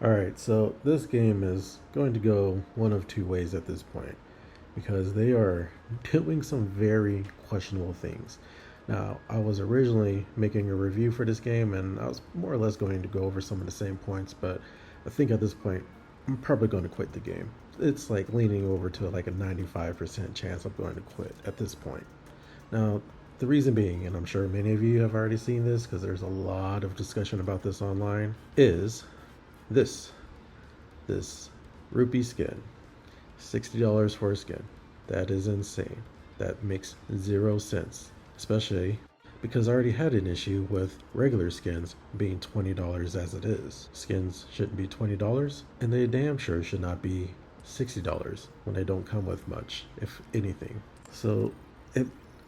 Alright, so this game is going to go one of two ways at this point because they are doing some very questionable things. Now, I was originally making a review for this game and I was more or less going to go over some of the same points, but I think at this point I'm probably going to quit the game. It's like leaning over to like a 95% chance I'm going to quit at this point. Now, the reason being, and I'm sure many of you have already seen this because there's a lot of discussion about this online, is this this rupee skin. $60 for a skin. That is insane. That makes 0 sense. Especially because I already had an issue with regular skins being $20 as it is. Skins shouldn't be $20, and they damn sure should not be $60 when they don't come with much, if anything. So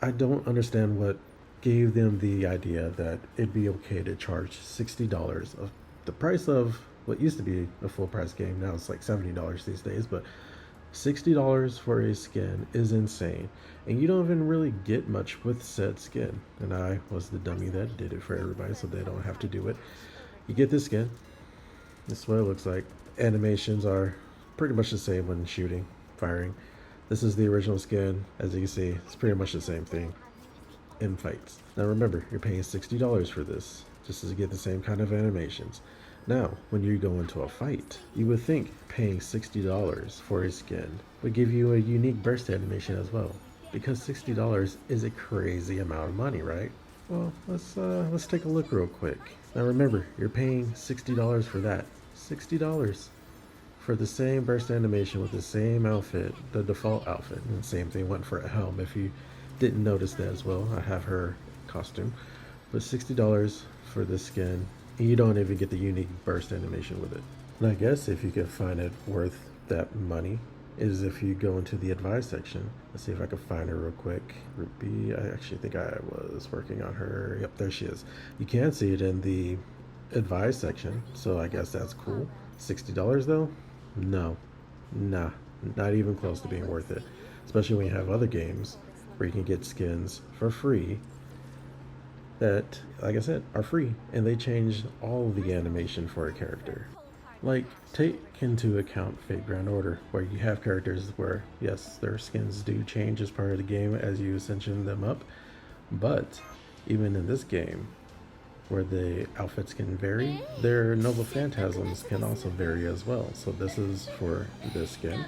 I don't understand what gave them the idea that it'd be okay to charge $60 of the price of what used to be a full price game. Now it's like $70 these days, but $60 for a skin is insane, and you don't even really get much with said skin. And I was the dummy that did it for everybody so they don't have to do it. You get this skin. This is what it looks like. Animations are pretty much the same when shooting, firing. This is the original skin. As you can see, it's pretty much the same thing in fights. Now remember, you're paying $60 for this just to get the same kind of animations. Now, when you go into a fight, you would think paying $60 for a skin would give you a unique burst animation as well, because $60 is a crazy amount of money, right? Well, let's take a look real quick. Now remember, you're paying $60 for that. $60 for the same burst animation with the same outfit, the default outfit. And the same thing went for a helm. If you didn't notice that as well, I have her costume. But $60 for the skin, and you don't even get the unique burst animation with it. And I guess if you can find it worth that money is if you go into the advice section. Let's see if I can find her real quick. Ruby, I actually think I was working on her. Yep, there she is. You can see it in the advice section, so I guess that's cool. $60 though? No, nah, not even close to being worth it. Especially when you have other games where you can get skins for free that, like I said, are free, and they change all the animation for a character. Like, take into account Fate Grand Order, where you have characters where, yes, their skins do change as part of the game as you ascension them up, but even in this game, where the outfits can vary, their noble phantasms can also vary as well. So this is for this skin.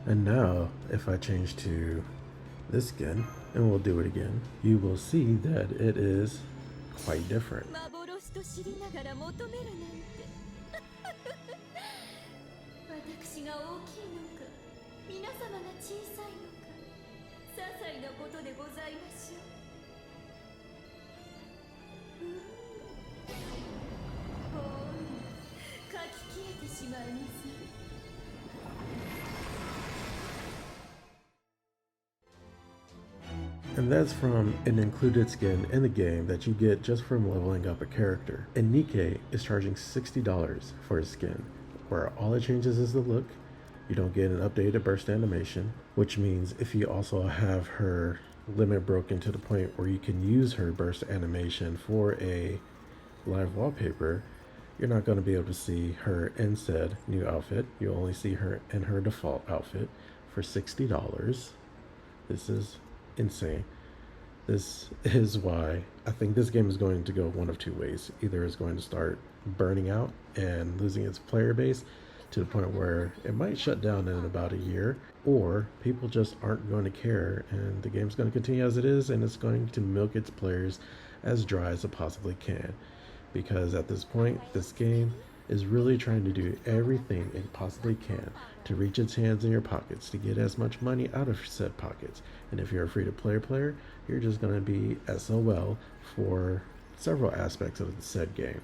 And now, if I change to this skin, and we'll do it again, you will see that it is quite different. And that's from an included skin in the game that you get just from leveling up a character. And Nikke is charging $60 for a skin, where all it changes is the look. You don't get an updated burst animation, which means if you also have her limit broken to the point where you can use her burst animation for a live wallpaper, you're not going to be able to see her in said new outfit. You only see her in her default outfit for $60. This is insane. This is why I think this game is going to go one of two ways. Either it's going to start burning out and losing its player base to the point where it might shut down in about a year, or people just aren't going to care and the game's going to continue as it is, and it's going to milk its players as dry as it possibly can. Because at this point, this game is really trying to do everything it possibly can to reach its hands in your pockets, to get as much money out of said pockets. And if you're a free-to-play player, you're just going to be SOL for several aspects of the said game.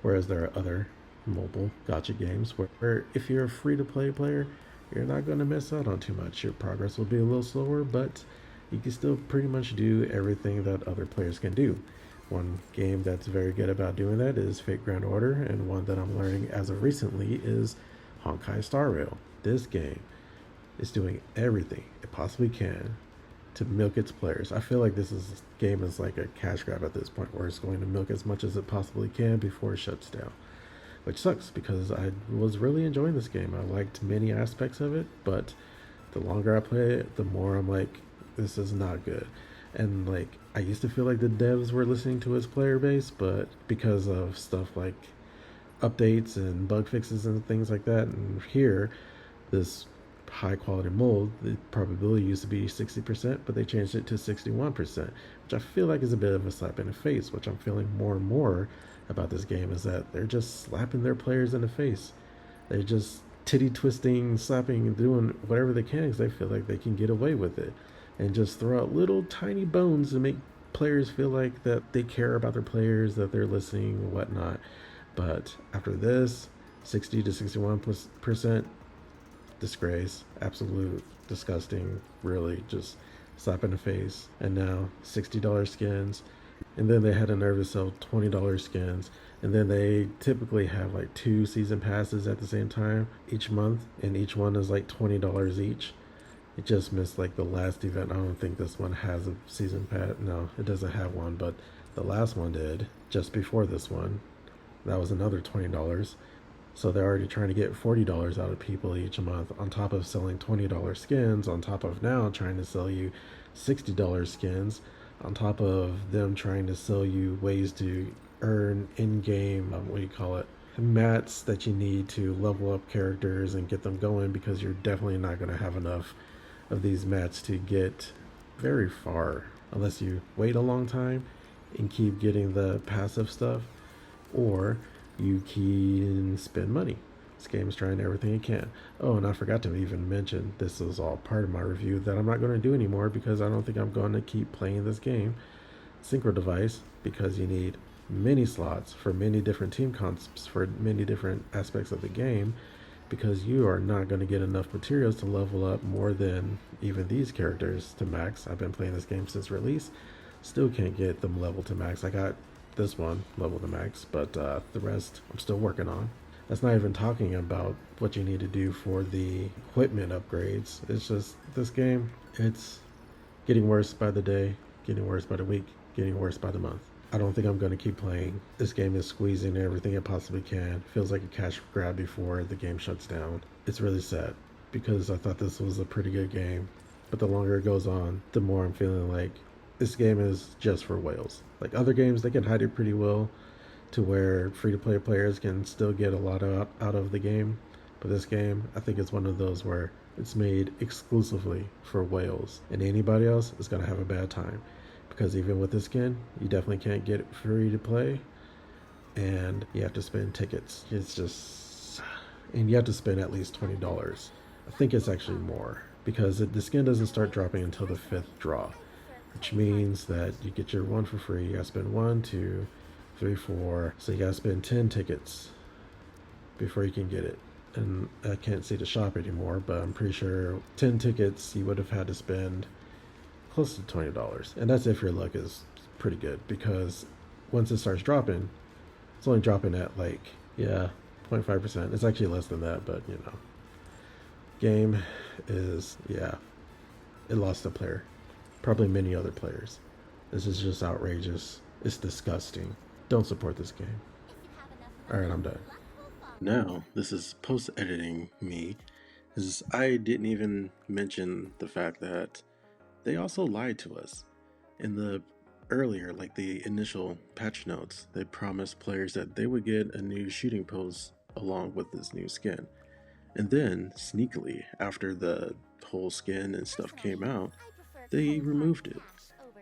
Whereas there are other mobile gacha games where if you're a free-to-play player, you're not going to miss out on too much. Your progress will be a little slower, but you can still pretty much do everything that other players can do. One game that's very good about doing that is Fate Grand Order, and one that I'm learning as of recently is Honkai Star Rail. This game is doing everything it possibly can to milk its players. I feel like game is like a cash grab at this point, where it's going to milk as much as it possibly can before it shuts down. Which sucks because I was really enjoying this game. I liked many aspects of it, but the longer I play it, the more I'm like, this is not good. And like, I used to feel like the devs were listening to its player base, but because of stuff like updates and bug fixes and things like that, and here, this high quality mold, the probability used to be 60%, but they changed it to 61%, which I feel like is a bit of a slap in the face. Which I'm feeling more and more about this game is that they're just slapping their players in the face. They're just titty twisting, slapping, and doing whatever they can because they feel like they can get away with it, and just throw out little tiny bones to make players feel like that they care about their players, that they're listening and whatnot. But after this, 60 to 61% disgrace, absolute disgusting, really just slap in the face. And now $60 skins, and then they had a nerve to sell $20 skins, and then they typically have like 2 season passes at the same time each month, and each one is like $20 each. It just missed like the last event. I don't think this one has a season pass. No, it doesn't have one, but the last one did just before this one. That was another $20. So they're already trying to get $40 out of people each month, on top of selling $20 skins, on top of now trying to sell you $60 skins, on top of them trying to sell you ways to earn in-game, what do you call it, mats that you need to level up characters and get them going, because you're definitely not going to have enough of these mats to get very far unless you wait a long time and keep getting the passive stuff, or you can spend money. This game is trying everything it can. Oh, and I forgot to even mention, this is all part of my review, that I'm not going to do anymore because I don't think I'm going to keep playing this game. Synchro device, because you need many slots for many different team concepts for many different aspects of the game, because you are not going to get enough materials to level up more than even these characters to max. I've been playing this game since release, still can't get them leveled to max. I got this one level to max, but the rest I'm still working on. That's not even talking about what you need to do for the equipment upgrades. It's just, this game, it's getting worse by the day, getting worse by the week, getting worse by the month. I don't think I'm going to keep playing. This game is squeezing everything it possibly can. Feels like a cash grab before the game shuts down. It's really sad because I thought this was a pretty good game, but the longer it goes on, the more I'm feeling like this game is just for whales. Like other games, they can hide it pretty well to where free-to-play players can still get a lot out of the game. But this game, I think it's one of those where it's made exclusively for whales, and anybody else is going to have a bad time. Because even with this skin, you definitely can't get it free to play, and you have to spend tickets. It's just, and you have to spend at least $20. I think it's actually more, because the skin doesn't start dropping until the 5th draw, which means that you get your one for free. You gotta spend 1, 2, 3, 4. So you gotta spend 10 tickets before you can get it. And I can't see the shop anymore, but I'm pretty sure 10 tickets you would have had to spend close to $20. And that's if your luck is pretty good, because once it starts dropping, it's only dropping at like, 0.5%. It's actually less than that, but you know. Game is, it lost a player. Probably many other players. This is just outrageous. It's disgusting. Don't support this game. Alright, I'm done. Now, this is post-editing me, because I didn't even mention the fact that they also lied to us. In the earlier, like the initial patch notes, they promised players that they would get a new shooting pose along with this new skin. And then, sneakily, after the whole skin and stuff came out, they removed it.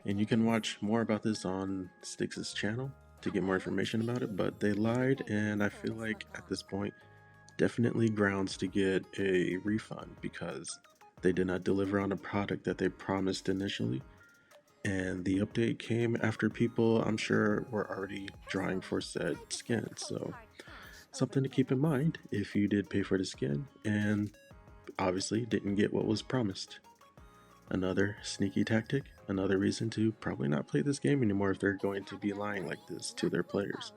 And you can watch more about this on Styx's channel to get more information about it, but they lied, and I feel like at this point, definitely grounds to get a refund, because they did not deliver on a product that they promised initially, and the update came after people, I'm sure, were already drawing for said skin. So something to keep in mind if you did pay for the skin and obviously didn't get what was promised. Another sneaky tactic, another reason to probably not play this game anymore if they're going to be lying like this to their players.